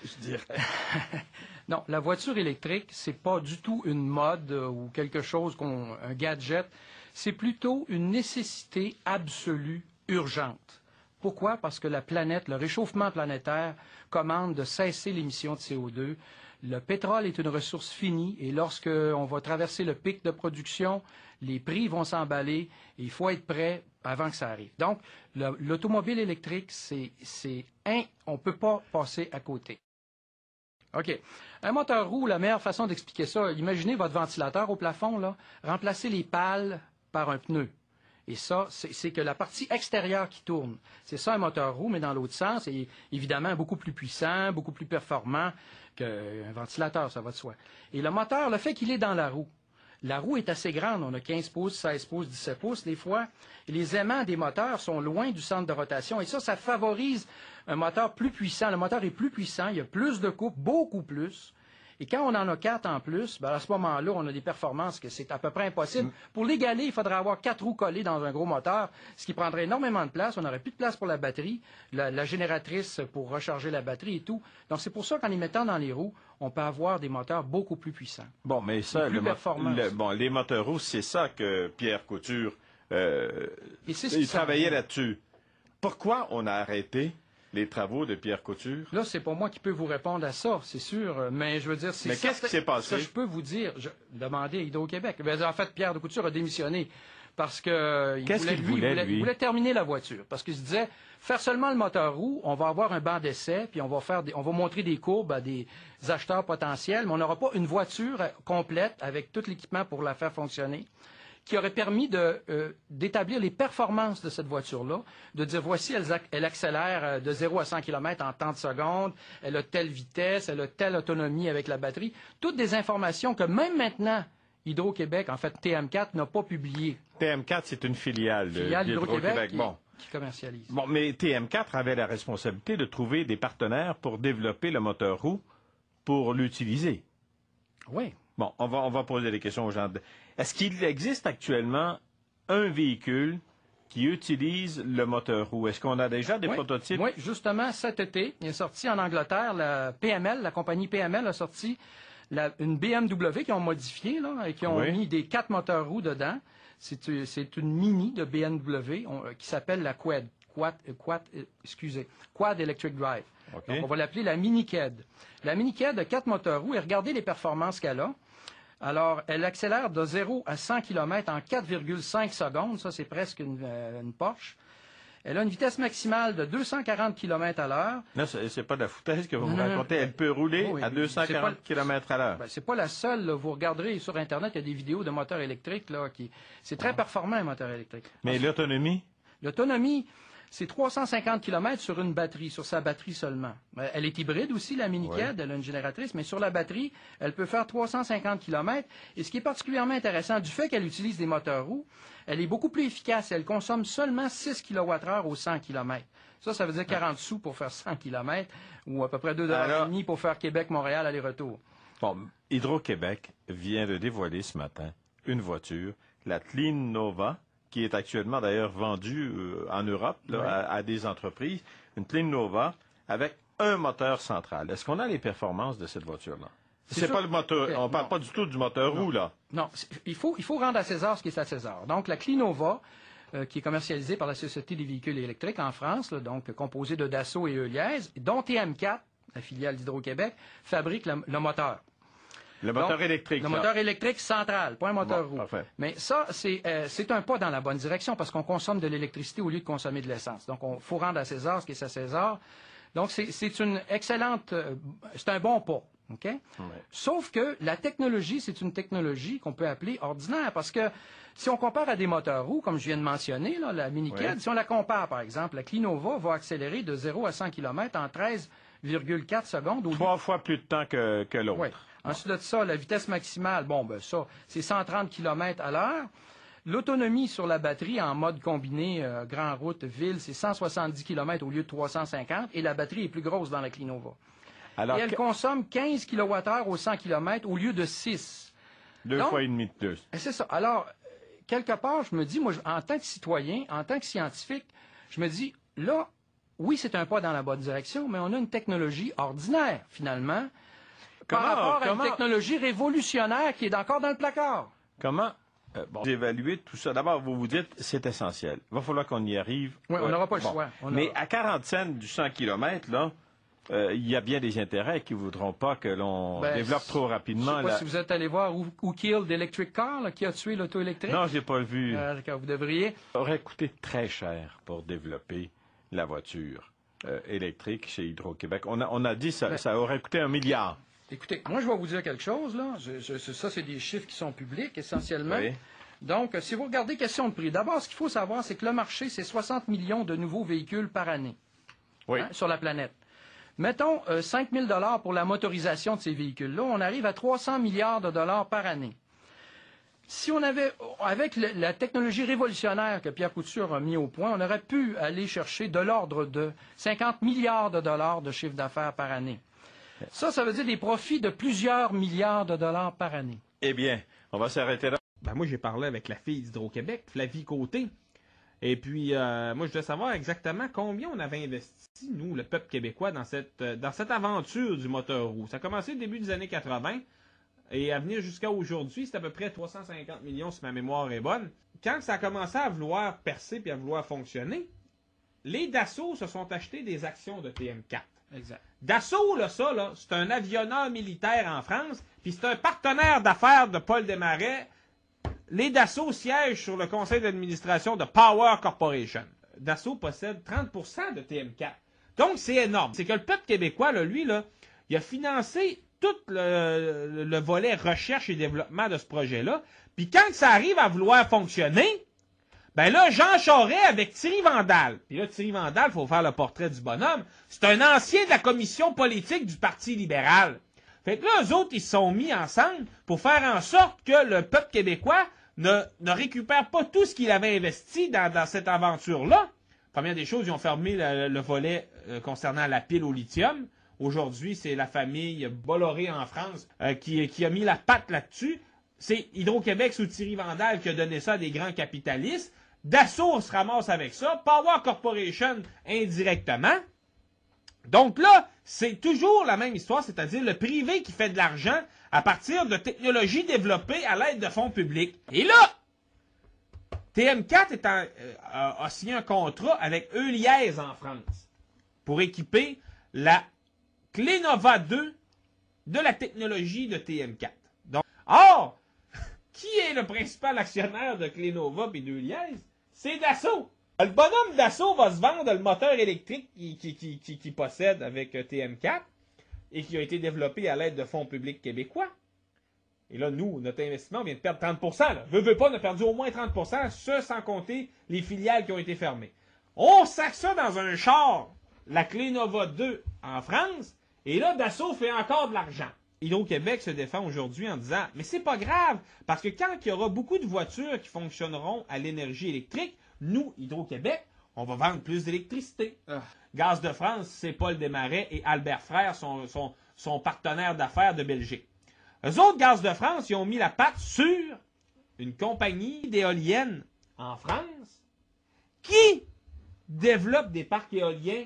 je dirais. Non, la voiture électrique, c'est pas du tout une mode ou quelque chose, un gadget. C'est plutôt une nécessité absolue, urgente. Pourquoi? Parce que la planète, le réchauffement planétaire commande de cesser l'émission de CO2. Le pétrole est une ressource finie et lorsqu'on va traverser le pic de production, les prix vont s'emballer et il faut être prêt avant que ça arrive. Donc, l'automobile électrique, on ne peut pas passer à côté. OK. Un moteur roue, la meilleure façon d'expliquer ça, imaginez votre ventilateur au plafond, là, remplacez les pales par un pneu. Et ça, c'est que la partie extérieure qui tourne. C'est ça un moteur roue, mais dans l'autre sens, et évidemment beaucoup plus puissant, beaucoup plus performant qu'un ventilateur, ça va de soi. Et le moteur, le fait qu'il est dans la roue est assez grande, on a 15 pouces, 16 pouces, 17 pouces des fois, et les aimants des moteurs sont loin du centre de rotation, et ça favorise un moteur plus puissant. Le moteur est plus puissant, il y a plus de couple, beaucoup plus. Et quand on en a 4 en plus, ben à ce moment-là, on a des performances que c'est à peu près impossible. Pour l'égaler, il faudrait avoir 4 roues collées dans un gros moteur, ce qui prendrait énormément de place. On n'aurait plus de place pour la batterie, la génératrice pour recharger la batterie et tout. Donc, c'est pour ça qu'en les mettant dans les roues, on peut avoir des moteurs beaucoup plus puissants. Bon, mais ça, les moteurs roues, c'est ça que Pierre Couture, il travaillait là-dessus. Pourquoi on a arrêté les travaux de Pierre Couture? Là, c'est pas moi qui peux vous répondre à ça, c'est sûr, mais je veux dire... Mais qu'est-ce qui s'est passé? Ça, je peux vous dire, demandez à Hydro-Québec. En fait, Pierre de Couture a démissionné parce que il voulait terminer la voiture. Parce qu'il se disait, faire seulement le moteur roue, on va avoir un banc d'essai, puis on va montrer des courbes à des acheteurs potentiels, mais on n'aura pas une voiture complète avec tout l'équipement pour la faire fonctionner, qui aurait permis d'établir les performances de cette voiture-là, de dire, voici, elle accélère de 0 à 100 km en tant de secondes, elle a telle vitesse, elle a telle autonomie avec la batterie. Toutes des informations que même maintenant, Hydro-Québec, en fait, TM4, n'a pas publiées. TM4, c'est une filiale d'Hydro-Québec qui commercialise. Bon, mais TM4 avait la responsabilité de trouver des partenaires pour développer le moteur roue pour l'utiliser. Oui. Bon, on va poser des questions aux gens. Est-ce qu'il existe actuellement un véhicule qui utilise le moteur roue? Est-ce qu'on a déjà des prototypes? Oui, justement, cet été, il est sorti en Angleterre, la compagnie PML a sorti une BMW qu'ils ont modifiée là, et qui ont mis des 4 moteurs roues dedans. C'est une mini de BMW qui s'appelle la Quad Electric Drive. Okay. Donc, on va l'appeler la Mini Quad. La Mini Quad a 4 moteurs roues et regardez les performances qu'elle a. Alors, elle accélère de 0 à 100 km en 4,5 secondes. Ça, c'est presque une Porsche. Elle a une vitesse maximale de 240 km à l'heure. Non, c'est pas de la foutaise que vous me racontez. Elle peut rouler à 240 km à l'heure. Ben, c'est pas la seule. Là. Vous regarderez sur Internet, il y a des vidéos de moteurs électriques. C'est très performant, un moteur électrique. Mais l'autonomie? L'autonomie, c'est 350 km sur une batterie, sur sa batterie seulement. Elle est hybride aussi, la Mini Quad, elle a une génératrice, mais sur la batterie, elle peut faire 350 km. Et ce qui est particulièrement intéressant, du fait qu'elle utilise des moteurs roues, elle est beaucoup plus efficace. Elle consomme seulement 6 kWh au 100 km. Ça veut dire 40 sous pour faire 100 km, ou à peu près 2,5 $ pour faire Québec-Montréal aller-retour. Bon, Hydro-Québec vient de dévoiler ce matin une voiture, la Clean Nova, qui est actuellement d'ailleurs vendue en Europe à des entreprises, une Clean Nova avec un moteur central. Est-ce qu'on a les performances de cette voiture-là? C'est pas le moteur, on parle pas du tout du moteur roue, là. Non, il faut rendre à César ce qui est à César. Donc, la Clean Nova, qui est commercialisée par la Société des véhicules électriques en France, là, donc composée de Dassault et Heuliez, dont TM4, la filiale d'Hydro-Québec, fabrique le moteur. Le moteur électrique. Le moteur électrique central, pas un moteur roue. Parfait. Mais ça, c'est un pas dans la bonne direction parce qu'on consomme de l'électricité au lieu de consommer de l'essence. Donc, il faut rendre à César ce qui est à César. Donc, c'est une excellente... c'est un bon pas. OK? Ouais. Sauf que la technologie, c'est une technologie qu'on peut appeler ordinaire parce que si on compare à des moteurs roues, comme je viens de mentionner, là, la Mini Quad, si on la compare, par exemple, la Clean Nova va accélérer de 0 à 100 km en 13,4 secondes. 3 fois plus de temps que l'autre. Oui. Ensuite de ça, la vitesse maximale, c'est 130 km à l'heure. L'autonomie sur la batterie en mode combiné grand route, ville, c'est 170 km au lieu de 350 et la batterie est plus grosse dans la Clean Nova. Alors, et elle consomme 15 kWh au 100 km au lieu de 6. Deux fois et demi de plus. C'est ça. Alors, quelque part, je me dis, moi, en tant que citoyen, en tant que scientifique, je me dis, là, oui, c'est un pas dans la bonne direction, mais on a une technologie ordinaire, finalement, par rapport à une technologie révolutionnaire qui est encore dans le placard. Comment vous évaluez tout ça? D'abord, vous vous dites c'est essentiel. Il va falloir qu'on y arrive. Oui, on n'aura pas le choix. Mais à 40 cents du 100 km, là, il y a bien des intérêts qui ne voudront pas que l'on développe trop rapidement. Je ne sais pas si vous êtes allé voir Who Killed Electric Car, là, qui a tué l'auto électrique. Non, je n'ai pas vu. Vous devriez. Ça aurait coûté très cher pour développer la voiture électrique chez Hydro-Québec. On a dit que ça aurait coûté 1 milliard. Écoutez, moi, je vais vous dire quelque chose, là. Ça, c'est des chiffres qui sont publics, essentiellement. Oui. Donc, si vous regardez question de prix, d'abord, ce qu'il faut savoir, c'est que le marché, c'est 60 millions de nouveaux véhicules par année sur la planète. Mettons 5 000 $ pour la motorisation de ces véhicules-là, on arrive à 300 milliards de dollars par année. Si on avait, avec la technologie révolutionnaire que Pierre Couture a mis au point, on aurait pu aller chercher de l'ordre de 50 milliards de dollars de chiffre d'affaires par année. Ça veut dire des profits de plusieurs milliards de dollars par année. Eh bien, on va s'arrêter là. Moi, j'ai parlé avec la fille d'Hydro-Québec, Flavie Côté. Et puis, moi, je voulais savoir exactement combien on avait investi, nous, le peuple québécois, dans cette aventure du moteur roue. Ça a commencé au début des années 80 et à venir jusqu'à aujourd'hui, c'est à peu près 350 millions, si ma mémoire est bonne. Quand ça a commencé à vouloir percer et à vouloir fonctionner, les Dassault se sont achetés des actions de TM4. Exact. Dassault, c'est un avionneur militaire en France, puis c'est un partenaire d'affaires de Paul Desmarais. Les Dassault siègent sur le conseil d'administration de Power Corporation. Dassault possède 30% de TM4. Donc, c'est énorme. C'est que le peuple québécois, lui, il a financé tout le volet recherche et développement de ce projet-là. Puis quand ça arrive à vouloir fonctionner, ben là, Jean Charest avec Thierry Vandal. Puis là, Thierry Vandal, il faut faire le portrait du bonhomme. C'est un ancien de la commission politique du Parti libéral. Fait que là, eux autres, ils se sont mis ensemble pour faire en sorte que le peuple québécois ne récupère pas tout ce qu'il avait investi dans cette aventure-là. Première des choses, ils ont fermé le volet concernant la pile au lithium. Aujourd'hui, c'est la famille Bolloré en France qui a mis la patte là-dessus. C'est Hydro-Québec sous Thierry Vandal qui a donné ça à des grands capitalistes. Dassault se ramasse avec ça. Power Corporation indirectement. Donc là, c'est toujours la même histoire, c'est-à-dire le privé qui fait de l'argent à partir de technologies développées à l'aide de fonds publics. Et là, TM4 a signé un contrat avec Euliez en France pour équiper la Clénova 2 de la technologie de TM4. Donc, or, qui est le principal actionnaire de Clénova et d'Euliez? C'est Dassault. Le bonhomme Dassault va se vendre le moteur électrique qu'il possède avec TM4 et qui a été développé à l'aide de fonds publics québécois. Et là, nous, notre investissement, on vient de perdre 30%. Là. Veux pas, on a perdu au moins 30%, ce sans compter les filiales qui ont été fermées. On sac ça dans un char, la Clénova 2 en France, et là, Dassault fait encore de l'argent. Hydro-Québec se défend aujourd'hui en disant « Mais c'est pas grave, parce que quand il y aura beaucoup de voitures qui fonctionneront à l'énergie électrique, nous, Hydro-Québec, on va vendre plus d'électricité. Gaz de France, c'est Paul Desmarais et Albert Frère, son partenaire d'affaires de Belgique. Eux autres, Gaz de France, ils ont mis la patte sur une compagnie d'éoliennes en France qui développe des parcs éoliens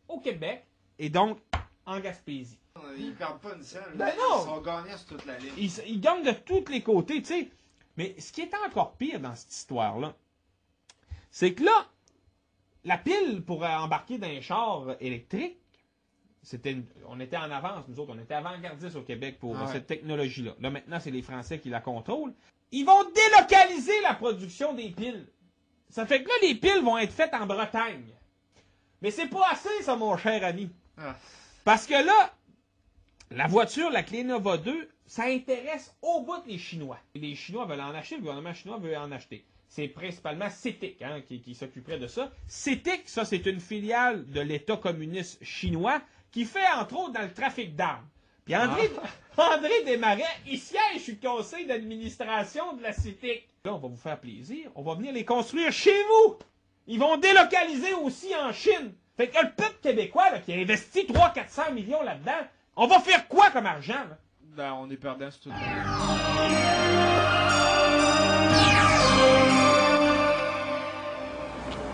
au Québec et donc en Gaspésie. Ils ne perdent pas une scène. Ben non! Ils sont gagnants sur toute la ligne. Ils gagnent de tous les côtés, tu sais. Mais ce qui est encore pire dans cette histoire-là, c'est que là, la pile pour embarquer dans un char électrique, on était en avance, nous autres, on était avant-gardistes au Québec pour cette technologie-là. Là, maintenant, c'est les Français qui la contrôlent. Ils vont délocaliser la production des piles. Ça fait que là, les piles vont être faites en Bretagne. Mais c'est pas assez, ça, mon cher ami. Parce que là, la voiture, la Clénova 2, ça intéresse au bout les Chinois. Les Chinois veulent en acheter, le gouvernement chinois veut en acheter. C'est principalement CITIC qui s'occuperait de ça. CITIC, ça, c'est une filiale de l'État communiste chinois qui fait, entre autres, dans le trafic d'armes. Puis André Desmarais, il siège sur le conseil d'administration de la CITIC. Là, on va vous faire plaisir. On va venir les construire chez vous. Ils vont délocaliser aussi en Chine. Fait que le peuple québécois là, qui a investi 300-400 millions là-dedans, on va faire quoi comme argent? Là? Ben, on est perdant sur tout.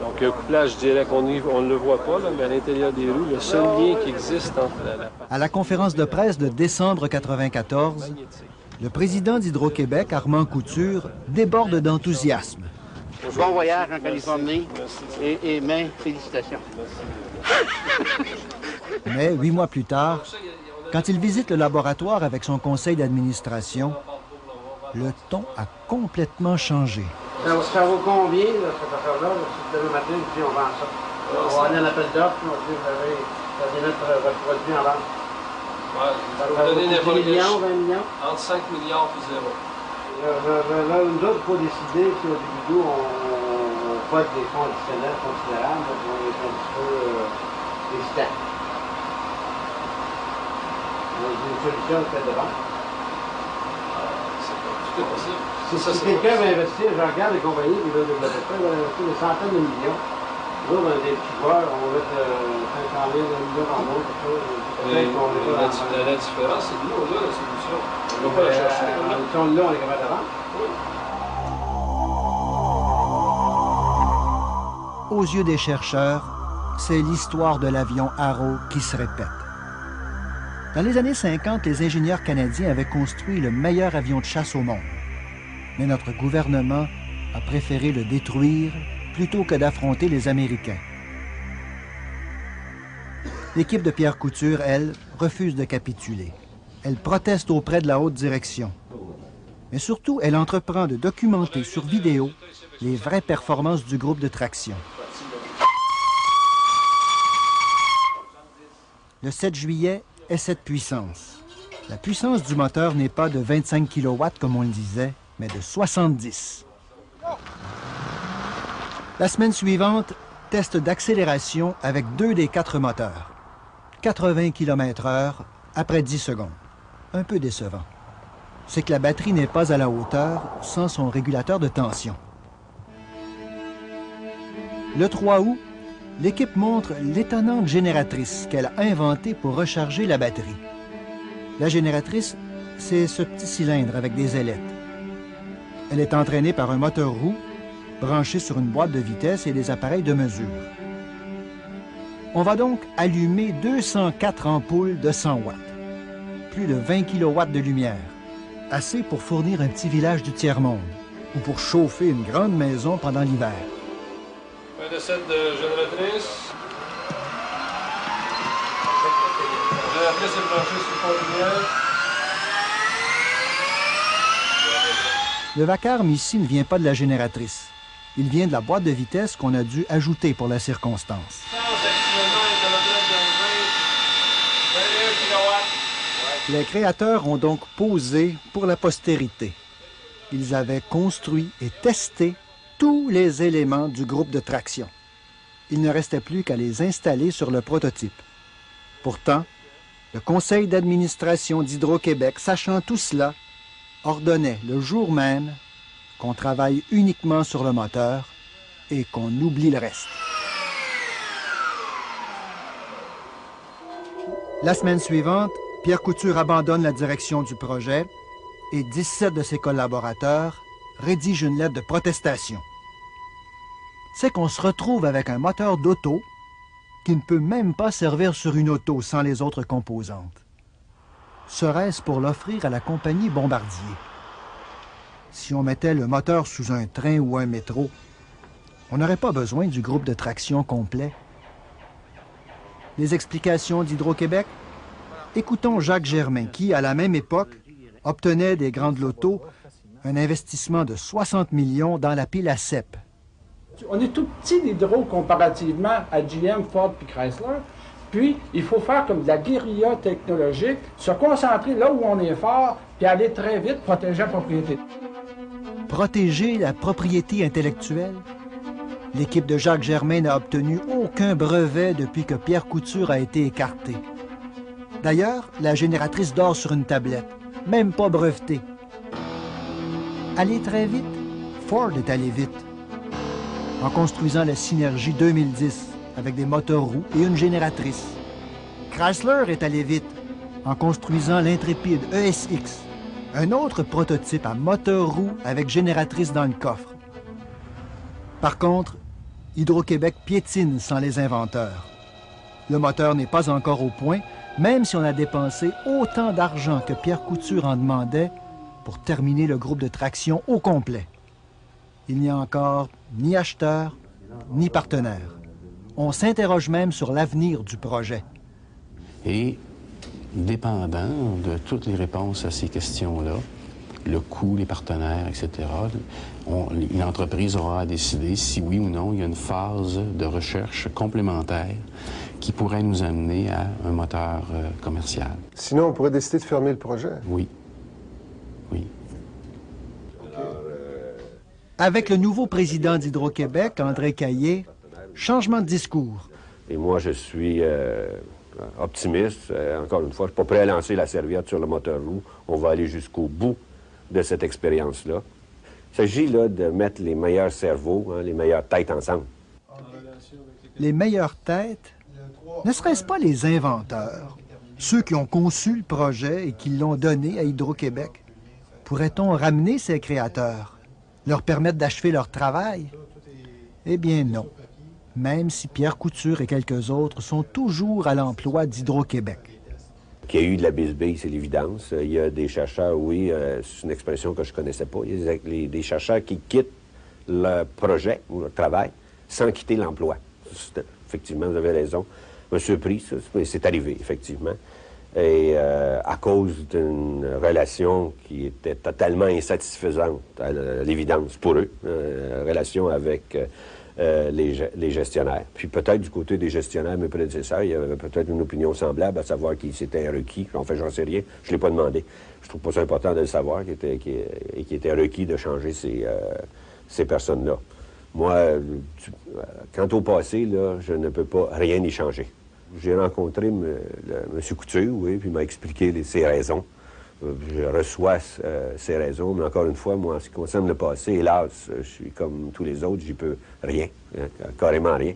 Donc, un couplage, je dirais qu'on ne le voit pas, là, mais à l'intérieur des roues, le seul lien qui existe entre À la conférence de presse de décembre 1994, le président d'Hydro-Québec, Armand Couture, déborde d'enthousiasme. Bon voyage en Californie et mes félicitations. Mais 8 mois plus tard, quand il visite le laboratoire avec son conseil d'administration, le ton a complètement changé. Ça vaut combien, là, cette affaire-là? Demain matin, puis on vend ça. On va aller à l'appel d'offres, puis on va dire, vous avez votre produit en vente. Ouais, Ça va vous coûter 10 millions, 20 millions? Entre 5 milliards et 0. Là, nous autres, il faut décider si au début d'août, on pote des fonds additionnels considérables, donc on est un petit peu hésitant. On a une solution peut-être de vente. Tout est possible. Si quelqu'un va investir, je regarde les compagnies qui veulent développer ça, ils vont investir des centaines de millions. Nous, on a des petits joueurs, on va mettre 500 000, 1 million en gros, tout ça. La différence, c'est nous, on a la solution. On ne va pas la chercher. Si on l'a, on est capable de vendre. Aux yeux des chercheurs, c'est l'histoire de l'avion Arrow qui se répète. Dans les années 50, les ingénieurs canadiens avaient construit le meilleur avion de chasse au monde. Mais notre gouvernement a préféré le détruire plutôt que d'affronter les Américains. L'équipe de Pierre Couture, elle, refuse de capituler. Elle proteste auprès de la haute direction. Mais surtout, elle entreprend de documenter sur vidéo les vraies performances du groupe de traction. Le 7 juillet, essai de puissance. La puissance du moteur n'est pas de 25 kW comme on le disait, mais de 70. La semaine suivante, test d'accélération avec 2 des 4 moteurs. 80 km/h après 10 secondes. Un peu décevant. C'est que la batterie n'est pas à la hauteur sans son régulateur de tension. Le 3 août, l'équipe montre l'étonnante génératrice qu'elle a inventée pour recharger la batterie. La génératrice, c'est ce petit cylindre avec des ailettes. Elle est entraînée par un moteur roue branché sur une boîte de vitesse et des appareils de mesure. On va donc allumer 204 ampoules de 100 watts. Plus de 20 kW de lumière. Assez pour fournir un petit village du tiers-monde ou pour chauffer une grande maison pendant l'hiver. Un de cette génératrice. La génératrice est branchée sur le pont de lumière. Le vacarme ici ne vient pas de la génératrice. Il vient de la boîte de vitesse qu'on a dû ajouter pour la circonstance. Les créateurs ont donc posé pour la postérité. Ils avaient construit et testé tous les éléments du groupe de traction. Il ne restait plus qu'à les installer sur le prototype. Pourtant, le conseil d'administration d'Hydro-Québec, sachant tout cela, ordonnait le jour même qu'on travaille uniquement sur le moteur et qu'on oublie le reste. La semaine suivante, Pierre Couture abandonne la direction du projet et 17 de ses collaborateurs rédigent une lettre de protestation. C'est qu'on se retrouve avec un moteur d'auto qui ne peut même pas servir sur une auto sans les autres composantes. Serait-ce pour l'offrir à la compagnie Bombardier? Si on mettait le moteur sous un train ou un métro, on n'aurait pas besoin du groupe de traction complet. Les explications d'Hydro-Québec? Écoutons Jacques Germain, qui, à la même époque, obtenait des grandes lotos un investissement de 60 millions dans la pile à cèpe. On est tout petit d'Hydro comparativement à GM, Ford et Chrysler. Puis, il faut faire comme de la guérilla technologique, se concentrer là où on est fort, puis aller très vite, protéger la propriété. Protéger la propriété intellectuelle? L'équipe de Jacques Germain n'a obtenu aucun brevet depuis que Pierre Couture a été écarté. D'ailleurs, la génératrice dort sur une tablette, même pas brevetée. Aller très vite? Ford est allé vite. En construisant la Synergie 2010 avec des moteurs roues et une génératrice. Chrysler est allé vite en construisant l'Intrépide ESX, un autre prototype à moteur roue avec génératrice dans le coffre. Par contre, Hydro-Québec piétine sans les inventeurs. Le moteur n'est pas encore au point, même si on a dépensé autant d'argent que Pierre Couture en demandait pour terminer le groupe de traction au complet. Il n'y a encore ni acheteur, ni partenaire. On s'interroge même sur l'avenir du projet. Et dépendant de toutes les réponses à ces questions-là, le coût, les partenaires, etc., une entreprise aura à décider si oui ou non il y a une phase de recherche complémentaire qui pourrait nous amener à un moteur commercial. Sinon, on pourrait décider de fermer le projet. Oui. Oui. Avec le nouveau président d'Hydro-Québec, André Caillé, changement de discours. Et moi, je suis optimiste. Encore une fois, je ne suis pas prêt à lancer la serviette sur le moteur roue. On va aller jusqu'au bout de cette expérience-là. Il s'agit là de mettre les meilleurs cerveaux, les meilleures têtes ensemble. Les meilleures têtes, ne serait-ce pas les inventeurs, ceux qui ont conçu le projet et qui l'ont donné à Hydro-Québec? Pourrait-on ramener ces créateurs, leur permettre d'achever leur travail? Eh bien non, même si Pierre Couture et quelques autres sont toujours à l'emploi d'Hydro-Québec. Qu'il y a eu de la bisbille, c'est l'évidence. Il y a des chercheurs, oui, c'est une expression que je ne connaissais pas. Il y a des chercheurs qui quittent leur projet ou leur travail sans quitter l'emploi. Effectivement, vous avez raison. Je me suis pris, ça, c'est arrivé, effectivement. Et à cause d'une relation qui était totalement insatisfaisante, à l'évidence, pour eux, relation avec les gestionnaires. Puis peut-être du côté des gestionnaires, mes prédécesseurs, il y avait peut-être une opinion semblable, à savoir qui c'était requis. En fait, j'en sais rien. Je ne l'ai pas demandé. Je trouve pas ça important de le savoir, qui était requis de changer ces personnes-là. Moi, quant au passé, là, je ne peux pas rien y changer. J'ai rencontré M. Couture, oui, puis il m'a expliqué ses raisons. Je reçois ces raisons, mais encore une fois, moi, en ce qui concerne le passé, hélas, je suis comme tous les autres, j'y peux rien, carrément rien.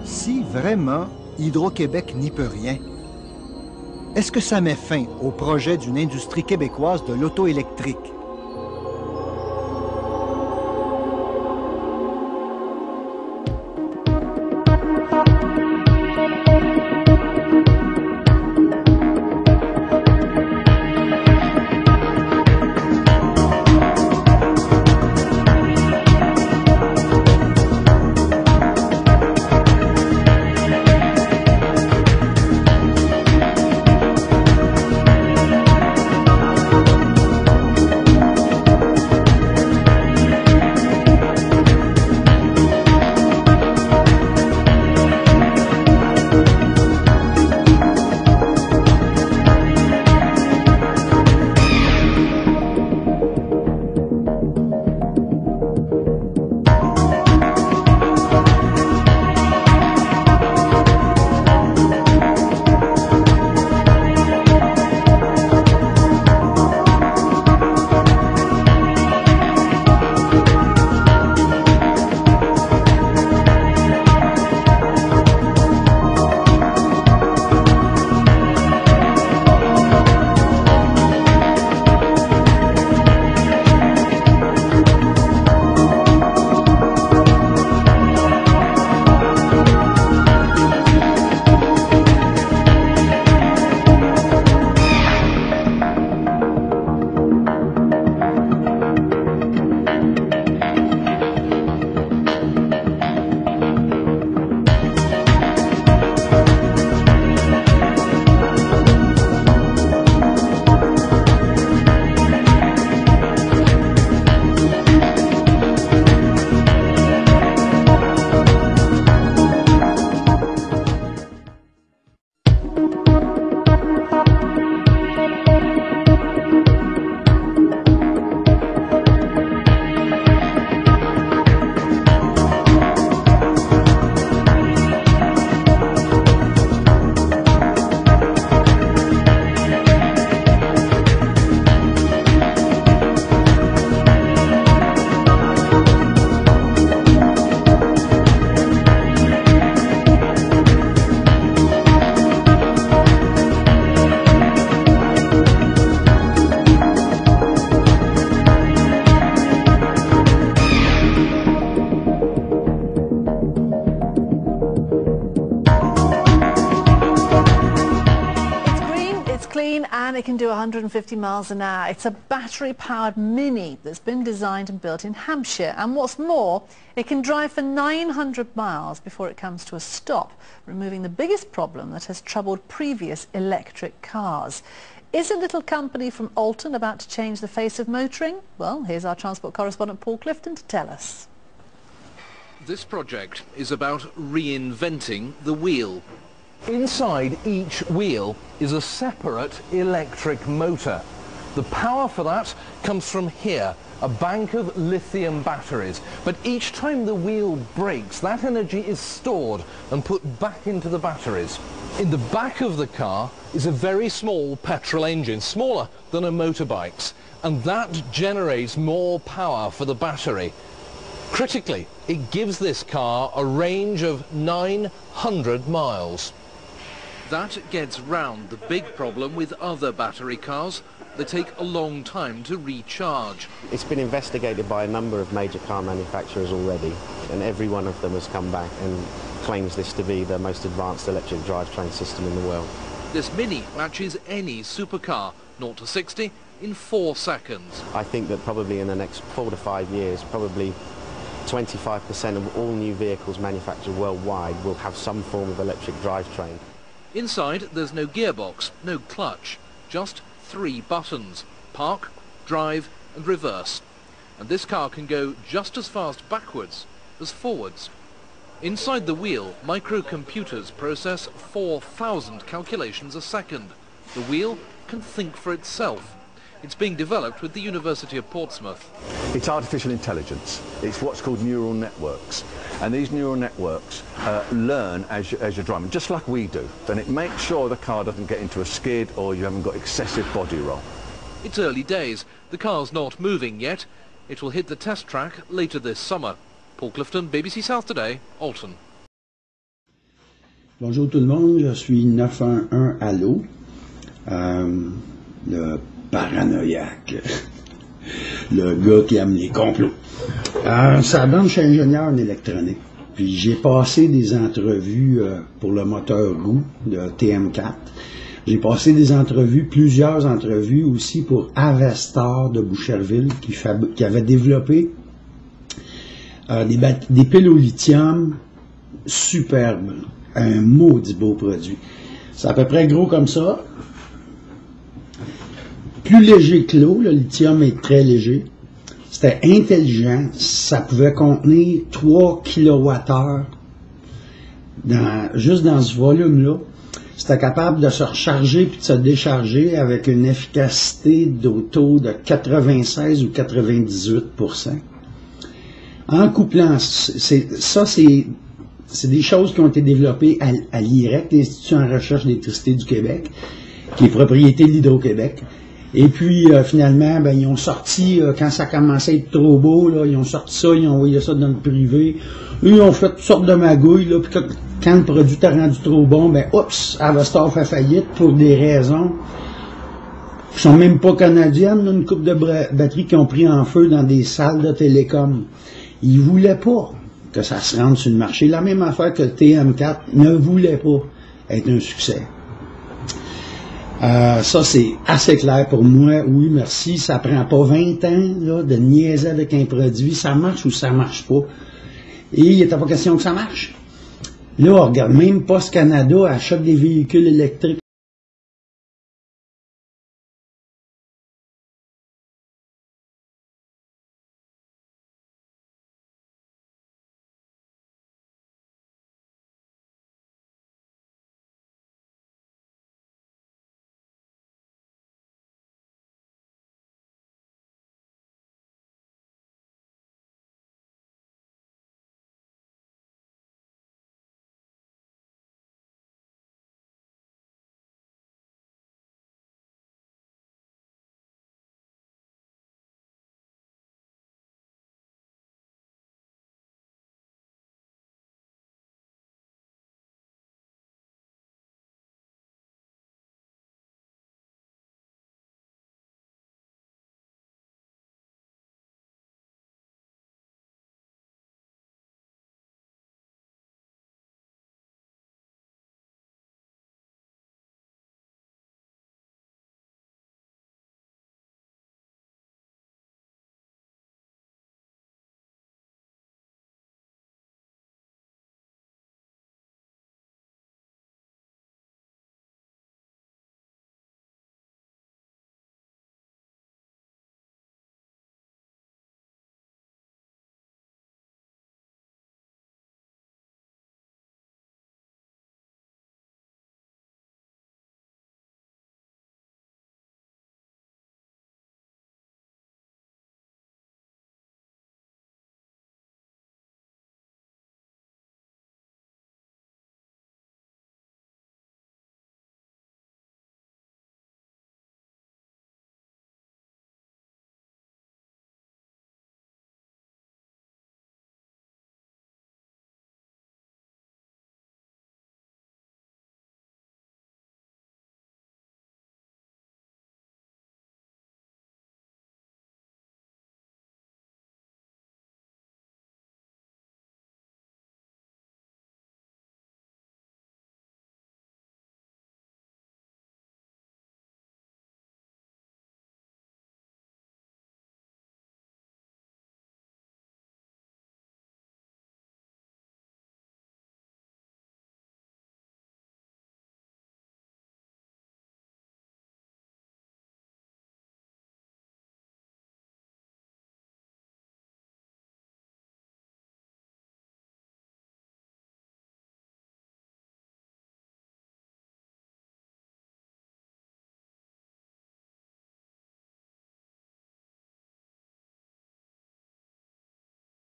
Si vraiment Hydro-Québec n'y peut rien, est-ce que ça met fin au projet d'une industrie québécoise de l'auto électrique? clean and it can do 150 miles an hour. It's a battery-powered Mini that's been designed and built in Hampshire. And what's more, it can drive for 900 miles before it comes to a stop, removing the biggest problem that has troubled previous electric cars. Is a little company from Alton about to change the face of motoring? Well, here's our transport correspondent Paul Clifton to tell us. This project is about reinventing the wheel. Inside each wheel is a separate electric motor. The power for that comes from here, a bank of lithium batteries. But each time the wheel breaks, that energy is stored and put back into the batteries. In the back of the car is a very small petrol engine, smaller than a motorbike's, and that generates more power for the battery. Critically, it gives this car a range of 900 miles. That gets round the big problem with other battery cars. They take a long time to recharge. It's been investigated by a number of major car manufacturers already, and every one of them has come back and claims this to be the most advanced electric drivetrain system in the world. This Mini matches any supercar, 0 to 60 in 4 seconds. I think that probably in the next 4 to 5 years, probably 25% of all new vehicles manufactured worldwide will have some form of electric drivetrain. Inside, there's no gearbox, no clutch, just 3 buttons: park, drive and reverse. And this car can go just as fast backwards as forwards. Inside the wheel, microcomputers process 4,000 calculations a second. The wheel can think for itself. It's being developed with the University of Portsmouth. It's artificial intelligence. It's what's called neural networks. And these neural networks learn as you're driving, just like we do. And it makes sure the car doesn't get into a skid or you haven't got excessive body roll. It's early days. The car's not moving yet. It will hit the test track later this summer. Paul Clifton, BBC South Today, Alton. Bonjour tout le monde, je suis 911 Allo, le paranoïaque, le gars qui aime les complots. Ça donne, je suis ingénieur en électronique, puis j'ai passé des entrevues pour le moteur Roux de TM4. J'ai passé des entrevues, plusieurs entrevues aussi pour Avestar de Boucherville qui avait développé des piles au lithium superbes, un maudit beau produit. C'est à peu près gros comme ça, plus léger que l'eau, le lithium est très léger, c'était intelligent, ça pouvait contenir 3 kWh juste dans ce volume-là. C'était capable de se recharger puis de se décharger avec une efficacité d'auto de 96 ou 98%. En couplant, c'est des choses qui ont été développées à l'IREC, l'Institut en recherche d'électricité du Québec, qui est propriété de l'Hydro-Québec. Et puis, finalement, ben, ils ont sorti, quand ça commençait à être trop beau, là, ils ont sorti ça, ils ont envoyé ça dans le privé. Eux, ils ont fait toutes sortes de magouilles, là, puis quand le produit t'a rendu trop bon, ben, oups, Avestar fait faillite pour des raisons qui sont même pas canadiennes, là, une couple de batteries qui ont pris en feu dans des salles de télécom. Ils voulaient pas que ça se rende sur le marché. La même affaire que le TM4 ne voulait pas être un succès. Ça, c'est assez clair pour moi. Oui, merci. Ça prend pas 20 ans là, de niaiser avec un produit. Ça marche ou ça marche pas. Et il n'était pas question que ça marche. Là, on regarde, même Post Canada achète des véhicules électriques